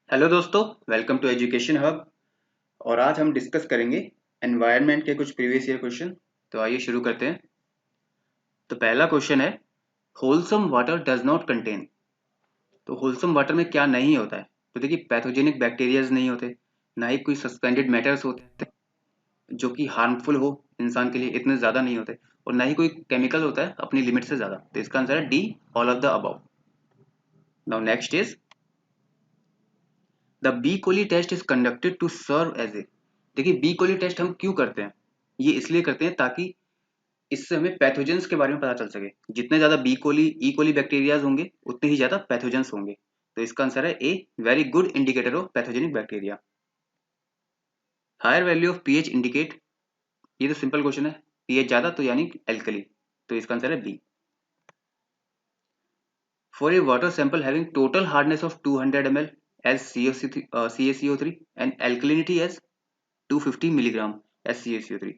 Hello दोस्तों, welcome to education hub. और आज हम डिस्कस करेंगे एनवायरनमेंट के कुछ प्रीवियस ईयर क्वेश्चन। तो आइए शुरू करते हैं। तो पहला क्वेश्चन है, wholesome water does not contain. तो होलसम वाटर में क्या नहीं होता है? तो देखिए, पैथोजेनिक बैक्टीरियाज नहीं होते, ना ही कोई सस्पेंडेड मैटर्स होते जो कि हार्मफुल हो इंसान के लिए, इतने ज़्यादा नहीं होते। और ना ही कोई केमिकल होता है अपनी लिमिट से ज़्यादा। तो इसका आंसर है D, all of the above. Now next is, the B coli test is conducted to serve as a. देखिए, बी कोली टेस्ट हम क्यों करते हैं? ये इसलिए करते हैं ताकि इससे हमें पैथोजेंस के बारे में पता चल सके। जितने ज्यादा बी कोली ई कोली बैक्टीरियाज होंगे, उतने ही ज्यादा पैथोजेंस होंगे। तो इसका आंसर है A, very good indicator of pathogenic bacteria. Higher value of pH indicate. ये तो सिंपल क्वेश्चन है, पीएच ज्यादा तो यानी एल्कली। तो इसका आंसर है B. For a water sample having total hardness of 200 ml as CaCO3 and alkalinity as 250 milligram as CaCO3,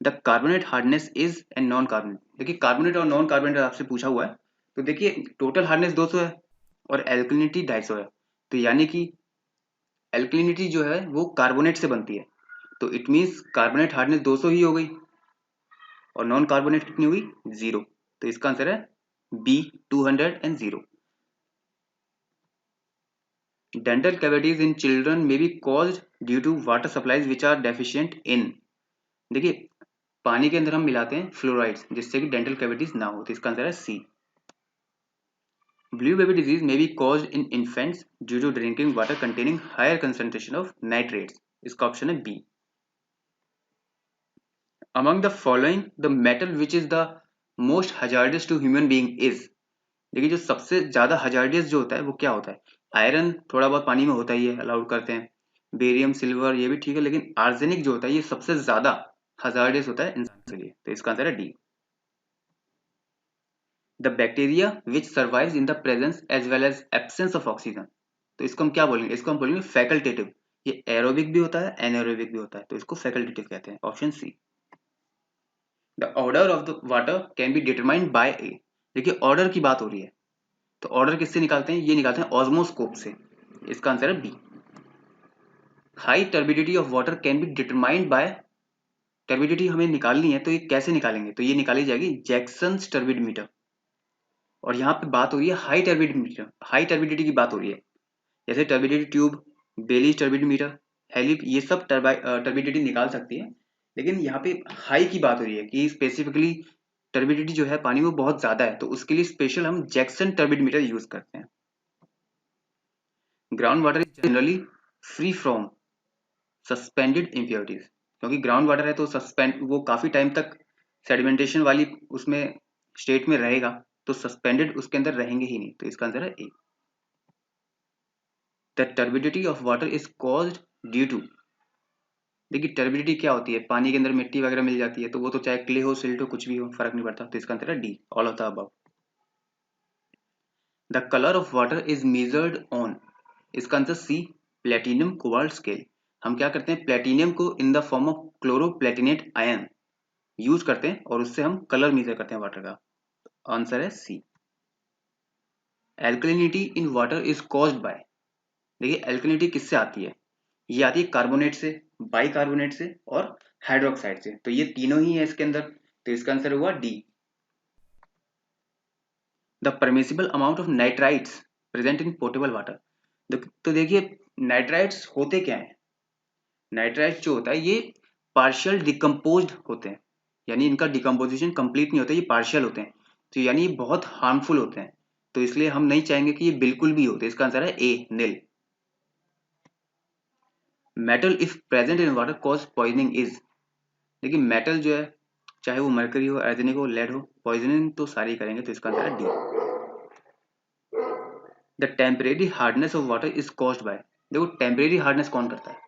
the carbonate hardness is and non carbonate. देखिए, कार्बोनेट और non carbonate आपसे पूछा हुआ है। तो देखिए, टोटल हार्डनेस 200 है और एल्कलिनिटी 250 है। तो यानी कि एल्कलिनिटी जो है वो कार्बोनेट से बनती है। तो इट मीन्स कार्बोनेट हार्डनेस 200 ही हो गई, और नॉन कार्बोनेट कितनी हुई? 0। तो इसका आंसर है B, 200 and 0। Dental cavities in children में be caused due to water supplies which are deficient in. देखिए, पानी के अंदर हम मिलाते हैं फ्लोराइड्स, जिससे कि डेंटल कैविटीज ना हो। तो इसका आंसर है सी। ब्लू बेबी डिजीज में be caused in infants due to drinking water containing higher concentration of nitrates. इसका ऑप्शन है B. Among the following the metal which is the most hazardous to human being is. देखिए, जो सबसे ज्यादा hazardous जो होता है वो क्या होता है? आयरन थोड़ा बहुत पानी में होता ही है, अलाउड करते हैं। बेरियम, सिल्वर, ये भी ठीक है, लेकिन आर्सेनिक जो होता है ये सबसे ज्यादा हजार्डियस होता है इंसान के लिए। तो इसका आंसर है D. The bacteria which survives in the presence as well as absence of oxygen. तो इसको हम क्या बोलेंगे? इसको हम बोलेंगे फैकल्टेटिव। ये एरोबिक भी होता है, एनएरोबिक भी होता है। तो इसको फैकल्टेटिव कहते हैं, option C. The order of the water can be determined by A. देखिए, ऑर्डर की बात हो रही है, तो ऑर्डर किससे निकालते हैं? ये निकालते हैं ऑस्मोस्कोप से। इसका आंसर है B. High turbidity of water can be determined by. Turbidity हमें निकालनी है, तो ये कैसे निकालेंगे? तो ये निकाली जाएगी जैक्सन्स टर्बिडोमीटर। और यहाँ पे बात हो रही है हाई टर्बिडिमीटर, हाई टर्बिडिटी की बात हो रही है। जैसे टर्बिडिटी ट्यूब, बेली टर्बिडोमीटर, हेलिप, ये सब टर्बिडिटी निकाल सकती है। लेकिन यहाँ पे हाई की बात हो रही है कि स्पेसिफिकली टर्बिडिटी जो है पानी में बहुत ज्यादा है, तो उसके लिए स्पेशल हम जैक्सन टर्बिडोमीटर यूज करते हैं। Ground water is generally free from suspended impurities. क्योंकि ग्राउंड वाटर है तो सस्पेंड, वो काफी टाइम तक सेडिमेंटेशन वाली उसमें स्टेट में रहेगा, तो सस्पेंडेड उसके अंदर रहेंगे ही नहीं। तो इसका आंसर है A. The turbidity of water is caused due to. देखिए, टर्बिडिटी क्या होती है? पानी के अंदर मिट्टी वगैरह मिल जाती है, तो वो तो चाहे क्ले हो, सिल्ट हो, कुछ भी हो, फर्क नहीं पड़ता। तो इसका आंसर है D, all of the above. The colour of water is measured on. इसका answer C, platinum cobalt scale. हम क्या करते हैं? प्लेटिनियम को in the form of chloroplatinate ion use करते हैं, और उससे हम कलर मेजर करते हैं वाटर का। आंसर है C. Alkalinity in water is caused by. देखिए, एल्कलिनिटी किससे आती है? ये आती है कार्बोनेट से, बाइकार्बोनेट से और हाइड्रोक्साइड से। तो ये तीनों ही है इसके अंदर। तो इसका आंसर हुआ D. The permissible amount of nitrites present in portable water. तो देखिए, नाइट्राइट्स होते क्या है? नाइट्राइट्स जो होता है ये पार्शियल डिकम्पोज्ड होते हैं, यानी इनका डिकम्पोजिशन कंप्लीट नहीं होता, ये पार्शियल होते हैं। तो यानी ये बहुत हार्मफुल होते हैं। तो इसलिए हम नहीं चाहेंगे कि ये बिल्कुल भी हो। तो इसका आंसर है A, nil. Metal if present in water cause poisoning is. देखिए, मेटल जो है, चाहे वो मरकरी हो, आर्सेनिक हो, लेड हो, पॉइजनिंग तो सारी करेंगे। तो इसका आंसर है D. The temporary hardness of water is caused bye. देखो, टेम्परेरी हार्डनेस कौन करता है?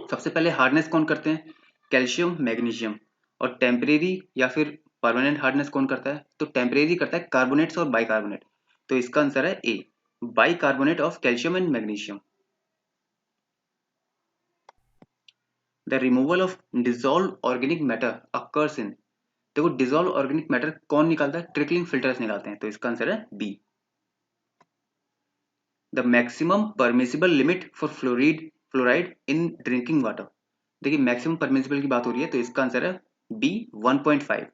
सबसे पहले हार्डनेस कौन करते हैं? Calcium, magnesium. और टेम्परेरी या फिर परमानेंट हार्डनेस कौन करता है? तो टेम्परेरी करता है कार्बोनेट्स और बाइकार्बोनेट। तो इसका आंसर है A, bicarbonate of calcium and magnesium. The removal of dissolve organic matter occurs in. देखो, डिजोल्व ऑर्गेनिक मैटर कौन निकालता है? ट्रिकलिंग फिल्टर्स निकालते हैं। तो इसका आंसर है B. The maximum permissible limit for fluoride in drinking water. देखिए मैक्सिमम परमिसिबल की बात हो रही है, तो इसका आंसर है B 1.5।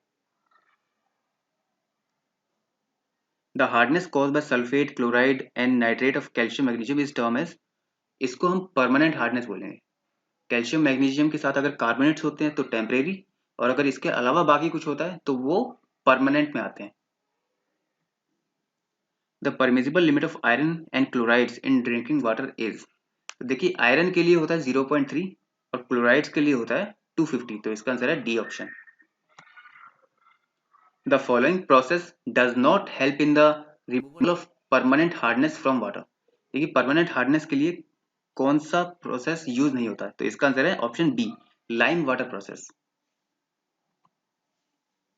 The hardness caused by sulphate, chloride and nitrate of calcium magnesium is term as, इसको हम परमानेंट हार्डनेस बोलेंगे। कैल्शियम मैग्नीशियम के साथ अगर कार्बोनेट्स होते हैं तो टेम्परेरी, और अगर इसके अलावा बाकी कुछ होता है तो वो परमानेंट में आते हैं। The permissible limit of iron and chlorides in drinking water is, तो देखिए आयरन के लिए होता है 0.3 और क्लोराइड्स के लिए होता है 250, तो इसका आंसर है D option. The following process does not help in the removal of permanent hardness from water. देखिए परमानेंट हार्डनेस के लिए कौन सा प्रोसेस यूज नहीं होता है, तो इसका आंसर है option B, lime water process.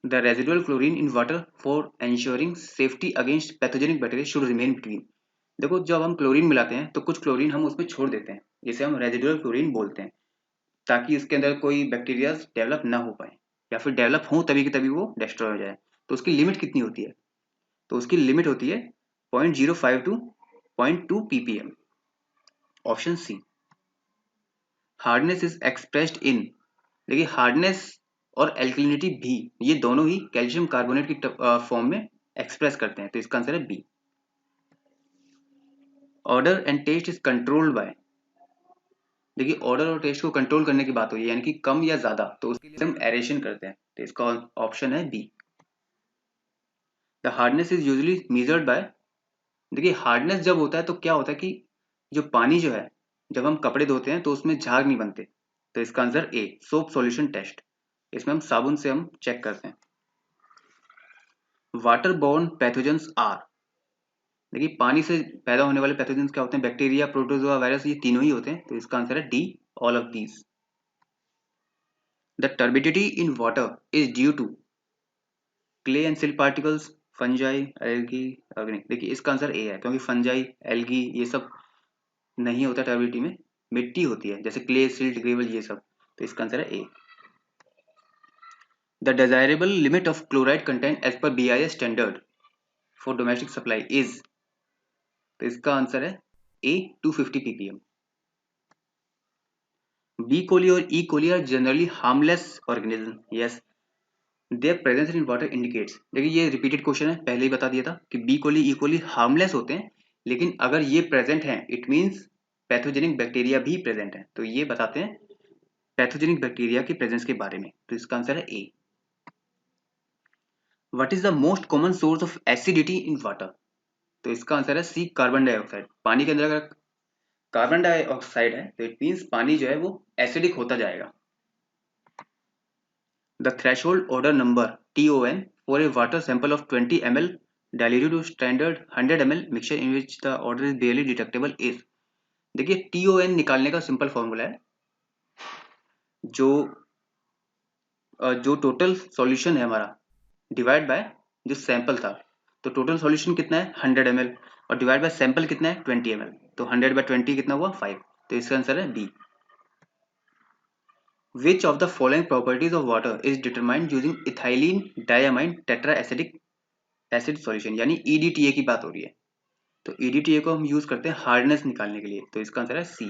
The residual chlorine in water for ensuring safety against pathogenic bacteria should remain between. देखो जब हम क्लोरीन मिलाते हैं तो कुछ क्लोरीन हम उसमें छोड़ देते हैं, जिसे हम रेजिडुअल क्लोरीन बोलते हैं, ताकि उसके अंदर कोई बैक्टीरिया डेवलप ना हो पाए, या फिर डेवलप हो तभी की तभी वो डिस्ट्रॉय हो जाए। तो उसकी लिमिट कितनी होती है, तो उसकी लिमिट होती है 0.05 to 0.2 ppm, option C. Hardness is expressed in, देखिए हार्डनेस और एल्कलिनिटी भी, ये दोनों ही कैल्शियम कार्बोनेट की फॉर्म में एक्सप्रेस करते हैं, तो इसका आंसर है B. Odour and taste is controlled by, देखिए ऑर्डर और टेस्ट को कंट्रोल करने की बात हुई है, यानी कि कम या ज्यादा, तो उसके लिए हम एरेशन करते हैं, तो इसका ऑप्शन है B. The hardness is usually measured by, देखिए हार्डनेस जब होता है तो क्या होता है कि जो पानी जो है, जब हम कपड़े धोते हैं तो उसमें झाग नहीं बनते, तो इसका answer A, soap solution test, इसमें हम साबुन से हम चेक करते हैं। वाटर बोर्न पैथोजेंस आर, देखिए पानी से पैदा होने वाले पैथोजेंस क्या होते हैं, बैक्टीरिया, प्रोटोजोआ, वायरस, ये तीनों ही होते हैं, तो इसका आंसर है D, all of these. The turbidity in water is due to clay and silt particles, fungi, algae, organic. देखिए इसका आंसर ए है, क्योंकि फंजाई, एल्गी ये सब नहीं होता टर्बिडिटी में, मिट्टी होती है जैसे क्ले, सिल्ट, ग्रेवल ये सब, तो इसका आंसर है A. The desirable limit of chloride content as per BIS standard for domestic supply is, तो इसका आंसर है ए, 250 ppm। बी कोली और E coli are generally harmless organism, yes their presence in water indicates, देखिए ये repeated question है, पहले ही बता दिया था कि बी कोली, ई कोली हार्मलेस होते हैं, लेकिन अगर ये प्रेजेंट हैं इट मीन्स पैथोजेनिक बैक्टीरिया भी प्रेजेंट है, तो ये बताते हैं पैथोजेनिक बैक्टीरिया के प्रेजेंस के बारे में, तो इसका आंसर है A. What is the most common source of acidity in water, तो इसका आंसर है सी, कार्बन डाइऑक्साइड। पानी के अंदर अगर कार्बन डाइऑक्साइड है तो इट मीन्स पानी जो है वो एसिडिक होता जाएगा। The threshold order number TON for a water sample of 20 ml diluted to standard 100 ml mixture in which the order is barely detectable is, देखिए TON निकालने का सिंपल फॉर्मूला है, जो जो टोटल सॉल्यूशन है हमारा डिवाइड बाय जो sample था, तो टोटल सॉल्यूशन कितना है 100 ml, और डिवाइड बाय सैंपल कितना है 20 ml, तो 100 बाय 20 कितना हुआ 5, तो इसका आंसर है B. Which of the following properties of water is determined using ethylene diamine tetraacetic acid solution, यानी EDTA की बात हो रही है, तो EDTA को हम यूज करते हैं हार्डनेस निकालने के लिए, तो इसका आंसर है C.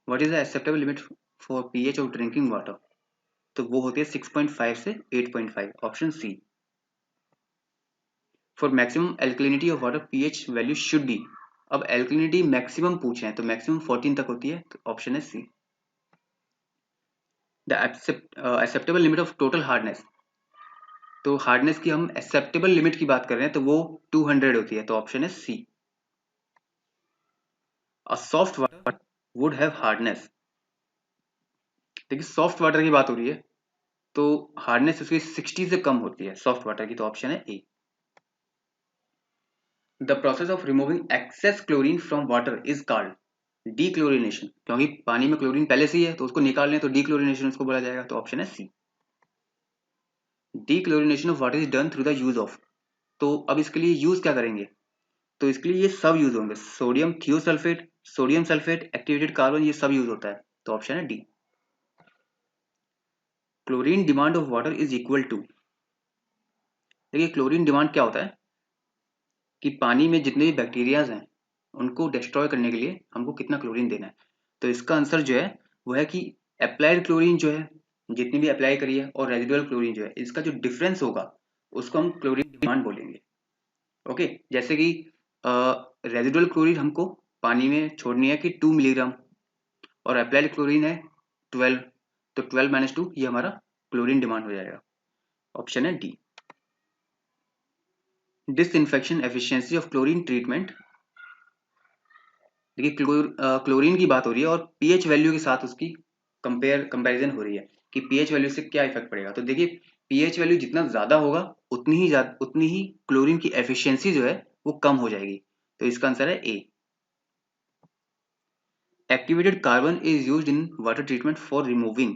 What is the acceptable limit for pH of drinking water, तो वो होती है 6.5 से 8.5, option C. For maximum alkalinity of water pH value should be, अब एल्कलिनिटी मैक्सिमम पूछे हैं तो मैक्सिमम 14 तक होती है, तो ऑप्शन है C. The acceptable limit of total hardness, तो हार्डनेस की हम एक्सेप्टेबल लिमिट की बात कर रहे हैं तो वो 200 होती है, तो ऑप्शन है C. A soft water would have hardness, देखिए सॉफ्ट वाटर की बात हो रही है तो हार्डनेस उसकी 60 से कम होती है सॉफ्ट वाटर की, तो ऑप्शन है A. The process of removing excess chlorine from water is called dechlorination, क्योंकि पानी में क्लोरीन पहले से ही है तो उसको निकाल लें तो डीक्लोरिनेशन उसको बोला जाएगा, तो ऑप्शन है C. Dechlorination of water is done through the use of, तो अब इसके लिए यूज क्या करेंगे, तो इसके लिए ये सब यूज होंगे, sodium thiosulphate, sodium sulphate, activated carbon, ये सब यूज होता है, तो ऑप्शन है D. Chlorine demand of water is equal to, देखिए क्लोरीन डिमांड क्या होता है, कि पानी में जितने भी बैक्टीरियाज हैं उनको डिस्ट्रॉय करने के लिए हमको कितना क्लोरीन देना है। तो इसका आंसर जो है वो है कि अप्लाइड क्लोरीन जो है, जितनी भी अप्लाई करी है, और रेजिडुअल क्लोरीन जो है, इसका जो डिफरेंस होगा उसको हम क्लोरीन डिमांड बोलेंगे। ओके, जैसे कि रेजिडुअल क्लोरीन हमको पानी में छोड़नी है कि 2 मिलीग्राम, और अप्लाइड क्लोरीन है 12, तो 12 - 2 ये हमारा क्लोरीन डिमांड हो जाएगा। ऑप्शन है D. Disinfection efficiency of chlorine treatment. देखिए क्लोरीन की बात हो रही है और पीएच वैल्यू के साथ उसकी कंपैरिजन हो रही है कि पीएच वैल्यू से क्या इफेक्ट पड़ेगा। तो देखिए पीएच वैल्यू जितना ज्यादा होगा उतनी ही क्लोरीन की एफिशिएंसी जो है वो कम हो जाएगी। तो इसका आंसर है A. Activated carbon is used in water treatment for removing.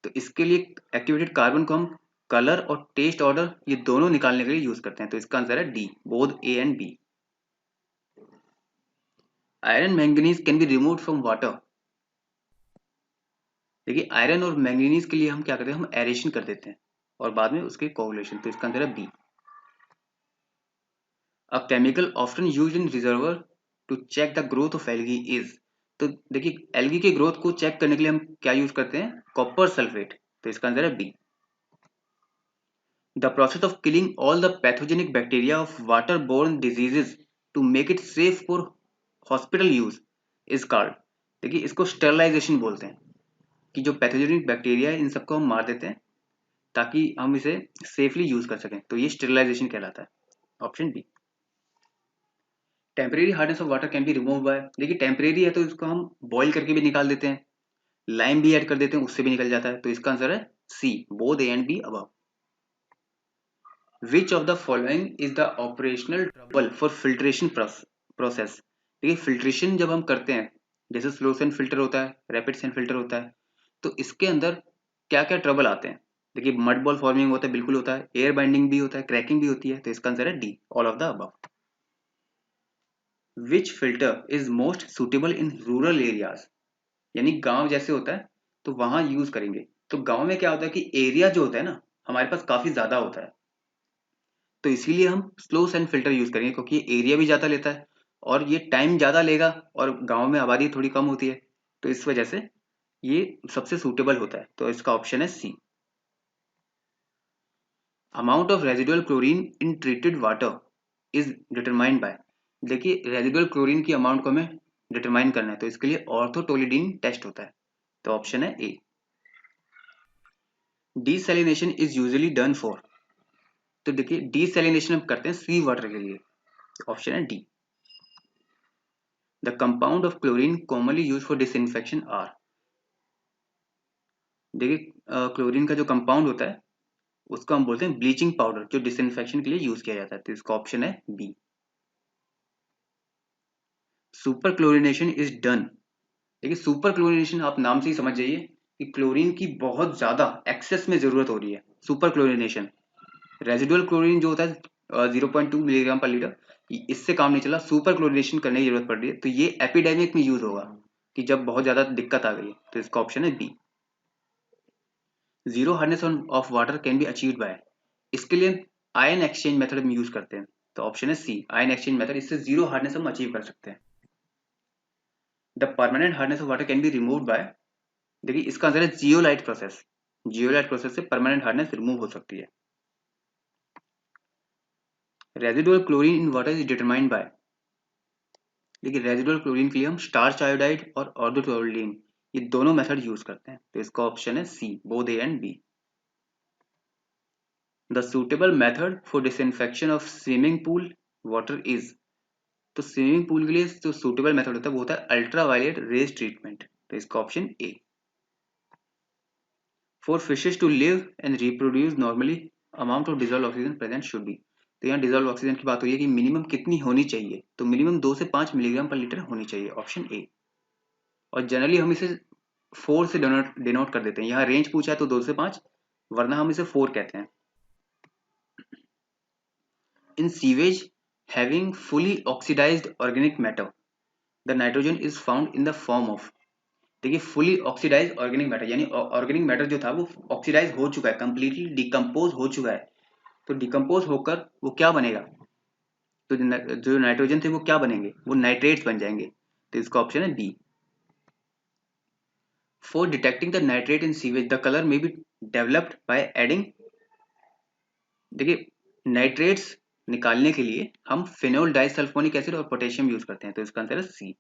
तो इसके लिए एक्टिवेटेड कार्बन को हम कलर और टेस्ट ऑर्डर ये दोनों निकालने के लिए यूज करते हैं। तो इसका आंसर है D, both A and B. Iron manganese can be removed from water. देखिए आयरन और मैंगनीज के लिए हम क्या करते हैं, हम एरेशन कर देते हैं और बाद में उसके कोगुलेशन। तो इसका आंसर है B. A chemical often used in reservoir to check the growth of algae is. तो देखिए एल्गी के ग्रोथ को चेक करने के लिए हम क्या यूज करते हैं, कॉपर सल्फेट। तो इसका आंसर है B. The process of killing all the pathogenic bacteria of water borne diseases to make it safe for hospital use is called. देखिए इसको स्टरलाइजेशन बोलते हैं कि जो पैथोजेनिक बैक्टीरिया है इन सबको हम मार देते हैं ताकि हम इसे सेफली यूज कर सकें। तो ये स्टेरिलाइजेशन कहलाता है। Option B. Temporary hardness of water can be remove by. देखिए टेम्परेरी है तो इसको हम बॉईल करके भी निकाल देते हैं, लाइम भी ऐड कर देते हैं, उससे भी निकल जाता है। तो इसका आंसर है C, both A and B above. Which of the following is the operational trouble for filtration process. देखिए फिल्ट्रेशन जब हम करते हैं, जैसे स्लो सेंड फिल्टर होता है, रैपिड सेंड फिल्टर होता है, तो इसके अंदर क्या क्या ट्रबल आते हैं। देखिए मड बॉल फॉर्मिंग होता है, बिल्कुल होता है, एयर बाइंडिंग भी होता है, क्रैकिंग भी होती है। तो इसका आंसर है D, all of the above. Which filter is most suitable in rural areas. यानी गांव जैसे होता है तो वहां यूज करेंगे। तो गांव में क्या होता है कि एरिया जो होता है ना हमारे पास काफी ज्यादा होता है, तो इसीलिए हम स्लो सैंड फिल्टर यूज करेंगे क्योंकि ये एरिया भी ज्यादा लेता है और ये टाइम ज्यादा लेगा, और गांव में आबादी थोड़ी कम होती है, तो इस वजह से ये सबसे सूटेबल होता है। तो इसका ऑप्शन है C. Amount of residual chlorine in treated water is determined by. देखिए रेजिडुअल क्लोरीन की अमाउंट को हमें डिटरमाइन करना है, तो इसके लिए ऑर्थोटोलिडीन टेस्ट होता है। तो ऑप्शन है A. Desalination is usually done for. तो देखिए डीसैलिनेशन हम करते हैं सी वाटर के लिए। ऑप्शन है D. The compound of chlorine commonly use for disinfection are. देखिए क्लोरीन का जो कंपाउंड होता है उसको हम बोलते हैं ब्लीचिंग पाउडर, जो डिसइंफेक्शन के लिए यूज किया जाता है। तो इसका ऑप्शन है B. Super chlorination is done. देखिए सुपर क्लोरिनेशन आप नाम से ही समझ जाइए कि क्लोरीन की बहुत ज्यादा एक्सेस में जरूरत हो रही है। सुपर क्लोरिनेशन, रेजिडुअल क्लोरीन जो होता है 0.2 मिलीग्राम पर लीटर, इससे काम नहीं चला, सुपर क्लोरिनेशन करने की जरूरत पड़ रही है। तो ये एपिडेमिक में यूज होगा कि जब बहुत ज्यादा दिक्कत आ गई है। तो इसका ऑप्शन है B. Zero hardness of water can be achieved by. इसके लिए आयन एक्सचेंज मेथड हम यूज करते हैं। तो ऑप्शन है सी, आयन एक्सचेंज मेथड, इससे जीरो हार्डनेस हम अचीव कर सकते हैं। The permanent hardness of water can be removed by. देखिए इसका आंसर है जियोलाइट प्रोसेस। जियोलाइट प्रोसेस से परमानेंट हार्डनेस रिमूव हो सकती है। Residual chlorine in water is determined by. देखिए रेजिडुअल क्लोरीन के लिए हम स्टार्च आयोडाइड और ऑर्थोटोलिडीन ये दोनों मेथड यूज करते हैं। तो इसका ऑप्शन है C, both A and B. The suitable method for disinfection of swimming pool water is. तो स्विमिंग पूल के लिए जो सुटेबल मेथड होता है वो होता है अल्ट्रावायलेट रेज ट्रीटमेंट। तो इसका option A. For fishes to live and reproduce normally amount of dissolve oxygen present should be. तो यहाँ डिजॉल्व ऑक्सीजन की बात हुई है कि मिनिमम कितनी होनी चाहिए, तो मिनिमम 2 से 5 मिलीग्राम पर लीटर होनी चाहिए। Option A. और जनरली हम इसे 4 से डिनोट कर देते हैं। यहाँ रेंज पूछा है तो 2 से 5, वरना हम इसे 4 कहते हैं। In sewage having fully oxidised organic matter the nitrogen is found in the form of. देखिए फुली ऑक्सीडाइज ऑर्गेनिक मैटर यानी ऑर्गेनिक मैटर जो था वो ऑक्सीडाइज हो चुका है, कंप्लीटली डिकम्पोज हो चुका है। तो डिकम्पोज होकर वो क्या बनेगा, तो जो नाइट्रोजन थे वो क्या बनेंगे, वो नाइट्रेट्स बन जाएंगे। तो इसका ऑप्शन है B. For detecting the nitrate in sewage the colour may be developed by adding, देखिए नाइट्रेट्स निकालने के लिए हम फिनोल डाइसल्फोनिक एसिड और पोटेशियम यूज करते हैं। तो इसका आंसर है C.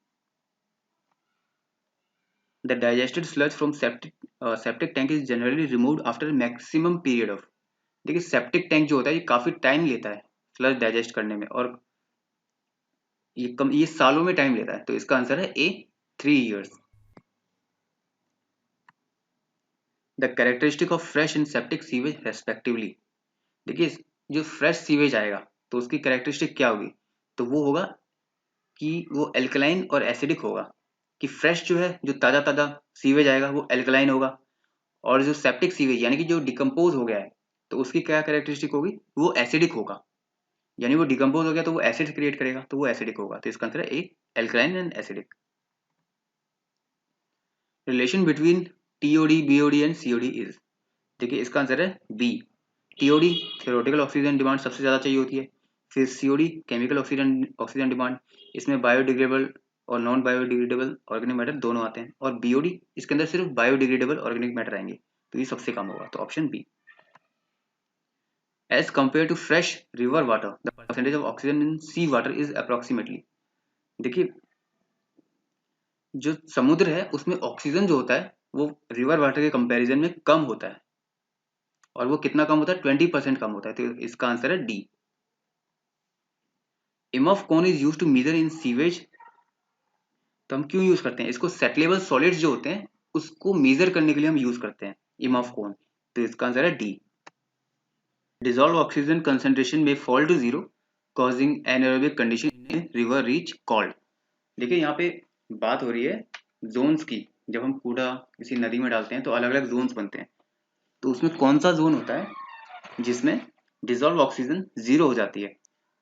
The digested sludge from septic tank is generally removed after maximum period of, देखिए सेप्टिक टैंक जो होता है ये काफी टाइम लेता है स्लज डाइजेस्ट करने में, और ये सालों में टाइम लेता है। तो इसका आंसर है ए, 3 years। The characteristic of fresh and septic sewage respectively, देखिए जो फ्रेश सीवेज आएगा तो उसकी कैरेक्टरिस्टिक क्या होगी, तो वो होगा कि वो एल्कलाइन और एसिडिक होगा। कि फ्रेश जो है, जो ताजा ताजा सीवेज आएगा वो एल्कलाइन होगा, और जो सेप्टिक सीवेज यानी कि जो डिकम्पोज हो गया है तो उसकी क्या कैरेक्टरिस्टिक होगी, वो एसिडिक होगा। यानी वो डिकम्पोज हो गया तो वो एसिड क्रिएट करेगा, तो वो एसिडिक होगा। तो इसका आंसर है A, alkaline and acidic. Relation between TOD, BOD and COD is, देखिए इसका आंसर है B. TOD theoretical oxygen demand सबसे ज़्यादा चाहिए होती है, फिर COD chemical oxygen oxygen demand, इसमें बायोडिग्रेडेबल और नॉन बायोडिग्रेडेबल ऑर्गेनिक मैटर दोनों आते हैं, और बीओडी इसके अंदर सिर्फ बायोडिग्रेडेबल ऑर्गेनिक मैटर आएंगे, तो ये सबसे कम होगा। तो option B. As compare to fresh river water the percentage of oxygen in sea water is approximately, देखिए जो समुद्र है उसमें ऑक्सीजन जो होता है वो रिवर वाटर के कंपैरिजन में कम होता है, और वो कितना कम होता है, 20% कम होता है। तो इसका आंसर है D. Imhoff cone is use to measure in sewage, तो हम क्यों यूज करते हैं इसको, सेटलेबल सॉलिड्स जो होते हैं उसको मेजर करने के लिए हम यूज करते हैं इमफ कौन। तो इसका आंसर है डी। डिजॉल्व ऑक्सीजन कंसेंट्रेशन में fall to zero causing anaerobic condition in river reach called, देखिए यहाँ पे बात हो रही है जोन्स की। जब हम कूड़ा किसी नदी में डालते हैं तो अलग अलग जोन्स बनते हैं, तो उसमें कौन सा जोन होता है जिसमें डिजॉल्व ऑक्सीजन जीरो हो जाती है,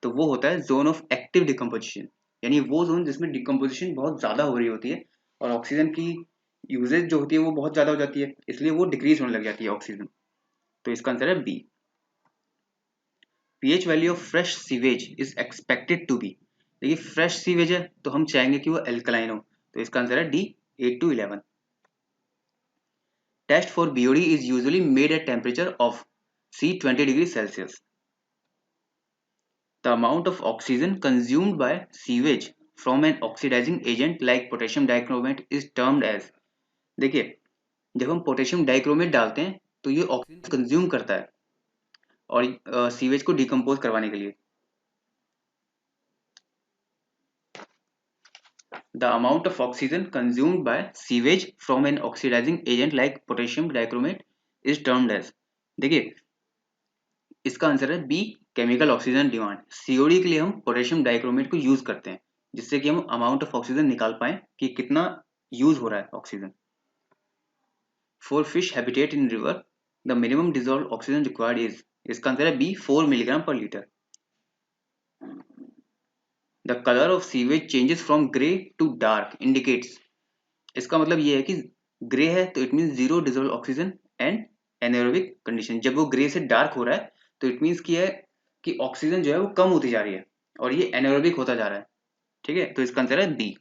तो वो होता है जोन ऑफ एक्टिव डिकम्पोजिशन। यानी वो जोन जिसमें डिकम्पोजिशन बहुत ज्यादा हो रही होती है और ऑक्सीजन की यूजेज जो होती है वो बहुत ज्यादा हो जाती है, इसलिए वो डिक्रीज होने लग जाती है ऑक्सीजन। तो इसका आंसर है B. PH value of fresh sewage is expected to be, देखिए फ्रेश सीवेज है तो हम चाहेंगे कि वो एल्कलाइन हो, तो इसका आंसर है D, 8 to 11। Test for BOD is usually made at temperature of C 20 degree Celsius. The amount of oxygen consumed by sewage from an oxidizing agent like potassium dichromate is termed as, देखिए जब हम potassium dichromate डालते हैं तो ये oxygen consume करता है और सीवेज को डिकम्पोज करवाने के लिए। The amount of oxygen consumed by sewage from an oxidizing agent like potassium dichromate is termed as, देखिए इसका आंसर है B, chemical oxygen demand. COD के लिए हम पोटेशियम डाइक्रोमेट को यूज करते हैं जिससे कि हम अमाउंट ऑफ ऑक्सीजन निकाल पाए कि कितना यूज हो रहा है oxygen. For fish habitat in river the minimum dissolve oxygen required is, इसका आंसर है B, 4 mg/L। The colour of sewage changes from grey to dark indicates, इसका मतलब ये है कि ग्रे है तो it mean zero dissolve oxygen and anaerobic condition. जब वो ग्रे से डार्क हो रहा है तो इट मीन्स की है कि ऑक्सीजन जो है वो कम होती जा रही है और ये एनारोबिक होता जा रहा है। ठीक है, तो इसका आंसर है B.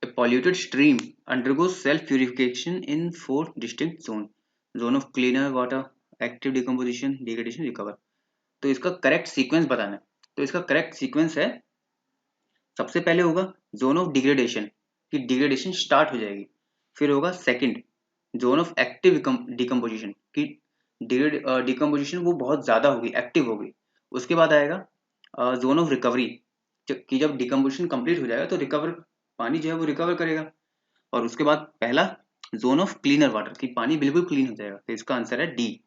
A polluted stream undergoes self-purification in 4 distinct zones: zone of cleaner water, active decomposition, degradation, recover। तो इसका करेक्ट सीक्वेंस बताना है। तो इसका करेक्ट सीक्वेंस है, सबसे पहले होगा जोन ऑफ डिग्रेडेशन कि डिग्रेडेशन स्टार्ट हो जाएगी, फिर होगा second zone of active decomposition कि डिकम्पोजिशन वो बहुत ज्यादा होगी, एक्टिव होगी। उसके बाद आएगा जोन ऑफ रिकवरी कि जब डिकम्पोजिशन कंप्लीट हो जाएगा तो रिकवर, पानी जो है वो रिकवर करेगा। और उसके बाद पहला जोन ऑफ क्लीनर वाटर कि पानी बिल्कुल क्लीन हो जाएगा, तो इसका आंसर है D.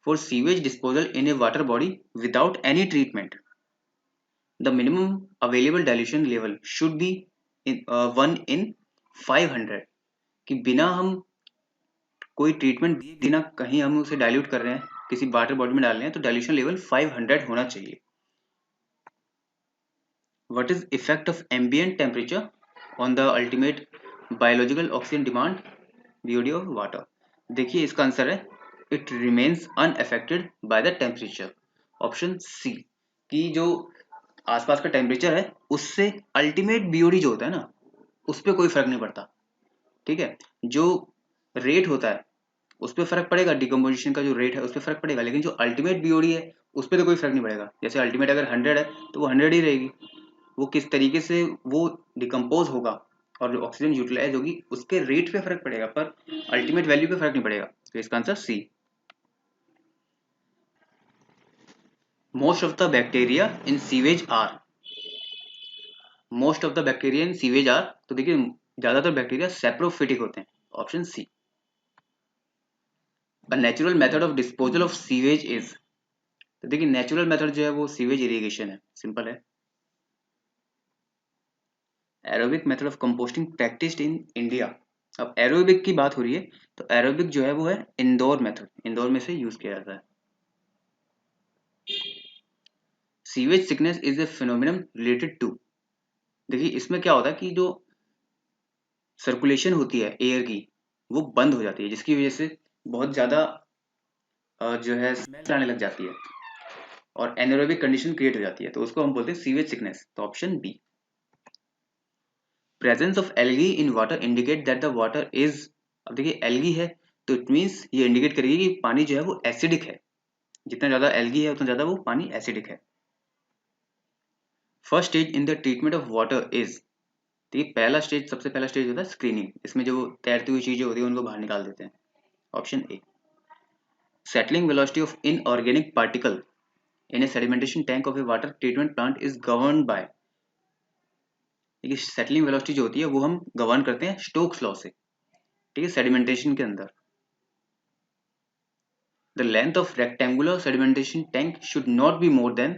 For sewage disposal in A water body without any treatment the minimum available dilution level should be 1 in 500, कि बिना हम कोई ट्रीटमेंट दिए बिना कहीं हम उसे डाइल्यूट कर रहे हैं, किसी वाटर बॉडी में डाल रहे हैं, तो डाइल्यूशन लेवल 500 होना चाहिए। What is effect of ambient temperature on the ultimate biological oxygen demand BOD of water, देखिए इसका आंसर है it remains unaffected by the temperature. Option C, कि जो आसपास का टेम्परेचर है उससे अल्टीमेट बीओडी जो होता है ना उस पर कोई फर्क नहीं पड़ता। ठीक है, जो रेट होता है उस पर फर्क पड़ेगा, डिकम्पोजिशन का जो रेट है उस पर फर्क पड़ेगा, लेकिन जो अल्टीमेट बीओडी है उस पर तो कोई फर्क नहीं पड़ेगा। जैसे अल्टीमेट अगर 100 है तो वो 100 ही रहेगी, वो किस तरीके से वो डिकम्पोज होगा और जो ऑक्सीजन यूटिलाइज होगी उसके रेट पे फर्क पड़ेगा, पर अल्टीमेट वैल्यू पे फर्क नहीं पड़ेगा। तो इसका answer C. Most of the bacteria in sewage are, most of the bacteria in sewage are, तो देखिए ज्यादातर बैक्टीरिया सेप्रोफिटिक होते हैं। Option C. A natural method of disposal of sewage is, तो देखिए नेचुरल मेथड जो है वो सीवेज इरिगेशन है, सिंपल है। Aerobic method of composting practised in India, अब एरोबिक की बात हो रही है तो एरोबिक जो है वो है इंडोर मेथड, इंडोर में से यूज किया जाता है। Sewage sickness is a phenomenon related to, देखिए इसमें क्या होता है कि जो सर्कुलेशन होती है एयर की वो बंद हो जाती है, जिसकी वजह से बहुत ज्यादा जो है स्मेल आने लग जाती है और एनारोबिक कंडीशन क्रिएट हो जाती है, तो उसको हम बोलते हैं सीवेज सिकनेस। तो option B. Presence of algae in water indicate that the water is, अब देखिए एल्गी है तो इट मीन्स ये इंडिकेट करेगी कि पानी जो है वो एसिडिक है, जितना ज्यादा एल्गी है उतना ज्यादा वो पानी एसिडिक है। First stage in the treatment of water is, देखिए पहला स्टेज, सबसे पहला स्टेज होता है स्क्रीनिंग, इसमें जो तैरती हुई चीजें होती है उनको बाहर निकाल देते हैं। Option A. Settling velocity of inorganic particle in A sedimentation tank of A water treatment plant is govern by, देखिए सेटलिंग वेलोसिटी जो होती है वो हम गवर्न करते हैं स्टोक्स लॉ से, ठीक है, सेडिमेंटेशन के अंदर। The length of rectangular sedimentation tank should not be more than,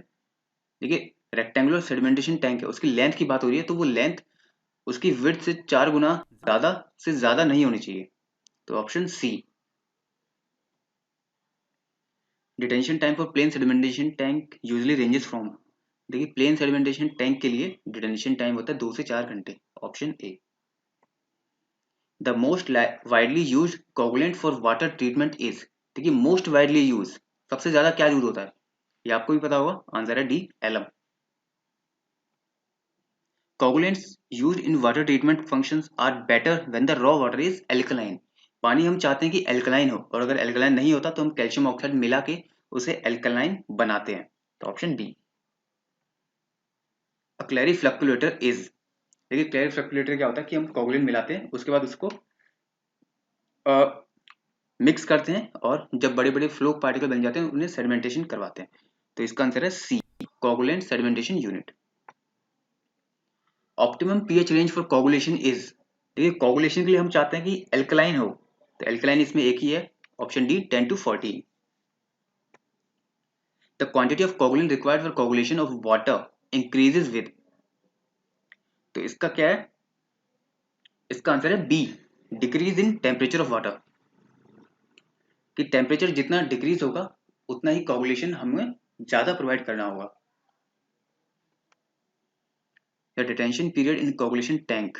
देखिए रेक्टेंगुलर सेडिमेंटेशन टैंक है उसकी लेंथ की बात हो रही है तो वो लेंथ उसकी विड्थ से 4 गुना ज्यादा से ज्यादा नहीं होनी चाहिए। तो option C. Detention time for plain sedimentation tank usually ranges from, देखिए प्लेन सेडिमेंटेशन टैंक के लिए डिटेंशन टाइम होता है 2 से 4 घंटे। Option A. The most widely use coagulant for water treatment is, देखिए मोस्ट वाइडली यूज, सबसे ज्यादा क्या यूज होता है ये आपको भी पता होगा, आंसर है D alum. Coagulants used in water treatment functions are better when the raw water is alkaline, पानी हम चाहते हैं कि एल्कलाइन हो और अगर एल्कलाइन नहीं होता तो हम कैल्शियम ऑक्साइड मिला के उसे एल्कलाइन बनाते हैं। तो ऑप्शन डी। अ क्लैरिफ्लक्टुलेटर इज, देखिए क्लैरिफ्लक्टुलेटर क्या होता है कि हम कोगुलेंट मिलाते हैं उसके बाद उसको मिक्स करते हैं और जब बड़े बड़े फ्लो पार्टिकल बन जाते हैं उन्हें सेडिमेंटेशन करवाते हैं। तो इसका आंसर है C, coagulant sedimentation unit. Optimum pH range for coagulation is, देखिए कोगुलेशन के लिए हम चाहते हैं कि एल्कलाइन हो, तो एल्कलाइन इसमें एक ही है, option D 10 to 14। The quantity of coagulant required for coagulation of water increases with, तो इसका क्या है, इसका आंसर है B, decrease in temperature of water, कि टेम्परेचर जितना डिक्रीज होगा उतना ही कोगुलेशन हमें ज्यादा प्रोवाइड करना होगा। The detention period in coagulation tank,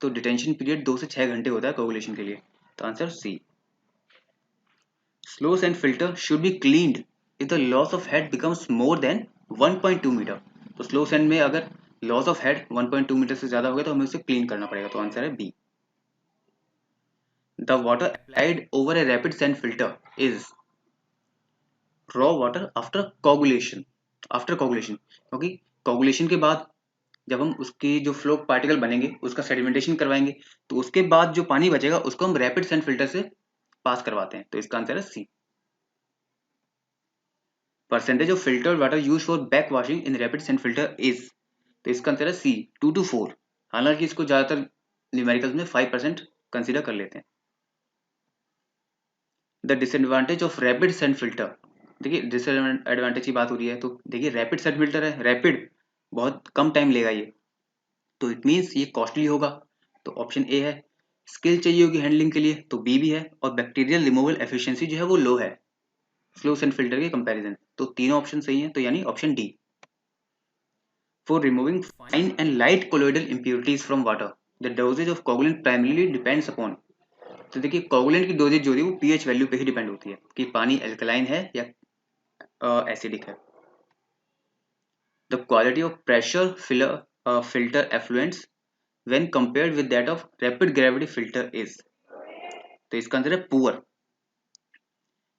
तो डिटेंशन पीरियड 2 से 6 घंटे होता है कोगुलेशन के लिए। तो answer C. Slows and filter should be cleaned if the loss of head becomes more than 1.2 metre, तो स्लो सैंड में अगर लॉस ऑफ हेड 1.2 मीटर से ज्यादा हो गया तो हमें उसे क्लीन करना पड़ेगा। तो आंसर है B. The water applied over a rapid sand filter is raw water after coagulation, after coagulation, क्योंकि कोगुलेशन के बाद जब हम उसकी जो फ्लो पार्टिकल बनेंगे उसका सेडिमेंटेशन करवाएंगे तो उसके बाद जो पानी बचेगा उसको हम रैपिड सैंड फिल्टर से पास करवाते हैं। तो इसका आंसर है C. Percentage of filtered water use for back washing in rapid sand filter is, तो इसका आंसर है सी, 2 to 4, हालांकि इसको ज्यादातर न्यूमेरिकल्स में 5% कंसीडर कर लेते हैं। The disadvantage of rapid sand filter, देखिए डिसएडवांटेज की बात हो रही है तो देखिए रैपिड सैंड फिल्टर है, रैपिड बहुत कम टाइम लेगा ये, तो इट मीन्स ये कॉस्टली होगा, तो ऑप्शन ए है। स्किल चाहिए होगी हैंडलिंग के लिए तो बी भी है, और बैक्टीरियल रिमूवल एफिशिएंसी जो है वो लो है स्लो सैंड फिल्टर के कंपैरिजन, तो तीनों ऑप्शन सही हैं, तो यानी option D. For removing fine and light colloidal impurities from water, the dosage of coagulant primarily depends upon, तो देखिए कोगुलेंट की डोजेज जो होती है वो पीएच वैल्यू पे ही डिपेंड होती है कि पानी एल्कलाइन है या एसिडिक है। The quality of pressure filter effluents when compared with that of rapid gravity filter is, तो इसका आंसर है पुअर,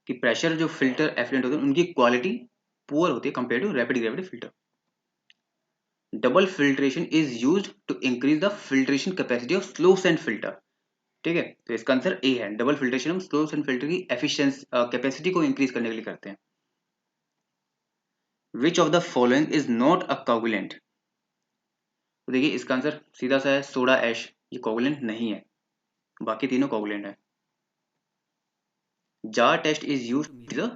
कि प्रेशर जो फिल्टर एफ्लुएंट होते हैं उनकी क्वालिटी पुअर होती है compare to rapid gravity filter. Double filtration is used to increase the filtration capacity of slow sand filter, ठीक है, तो इसका आंसर ए है। डबल फिल्ट्रेशन हम स्लो सैंड फिल्टर की एफिशिएंसी कैपेसिटी को इंक्रीज करने के लिए करते हैं। Which of the following is not a coagulant, तो देखिए इसका आंसर सीधा सा है सोडा ऐश, ये कोगुलेंट नहीं है, बाकी तीनों कोगुलेंट है। Jar test is use to,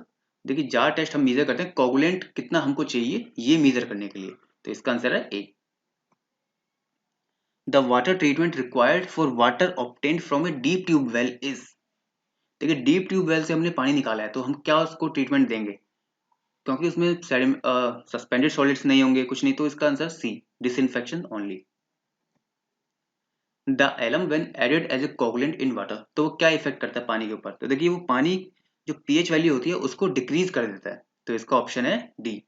देखिए जार टेस्ट हम मेजर करते हैं कोगुलेंट कितना हमको चाहिए ये मेजर करने के लिए, तो इसका आंसर है A. The water treatment required for water obtained from a deep tube well is, देखिए डीप ट्यूब वेल से हमने पानी निकाला है तो हम क्या उसको ट्रीटमेंट देंगे, क्योंकि उसमें सस्पेंडेड सॉलिड्स नहीं होंगे कुछ नहीं, तो इसका answer C, disinfection only. The alum when added as a coagulant in water, तो वो क्या इफेक्ट करता है पानी के ऊपर, तो देखिए वो पानी जो पीएच वैल्यू होती है उसको डिक्रीज कर देता है, तो इसका ऑप्शन है D.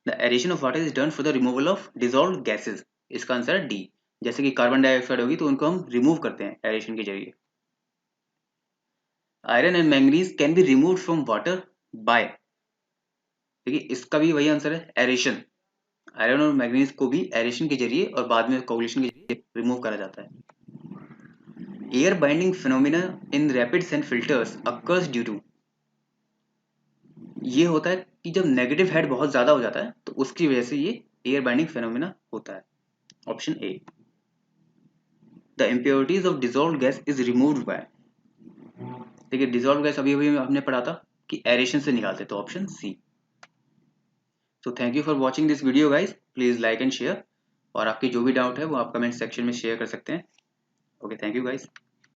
The addition of water is done for the removal of dissolve gases, इसका आंसर है डी। जैसे कि कार्बन डाइऑक्साइड होगी तो उनको हम रिमूव करते हैं एडिशन के जरिए। Iron and manganese can be remove from water bye, देखिए इसका भी वही आंसर है एरेशन, आयरन और मैंगनीज को भी एरेशन के जरिए और बाद में कोगुलेशन के जरिए रिमूव करा जाता है। Air binding phenomena in rapid sand filters occurs due to, ये होता है कि जब नेगेटिव हेड बहुत ज्यादा हो जाता है तो उसकी वजह से ये एयर बाइंडिंग फिनोमिना होता है, option A. The impurities of dissolve gas is removed by, देखिए डिजॉल्व गैस अभी अभी हमने पढ़ा था कि एरेशन से निकालते, तो option C. So thank you for watching this video guys, please like and share, और आपके जो भी डाउट है वो आप कमेंट सेक्शन में शेयर कर सकते हैं। Okay, thank you guys.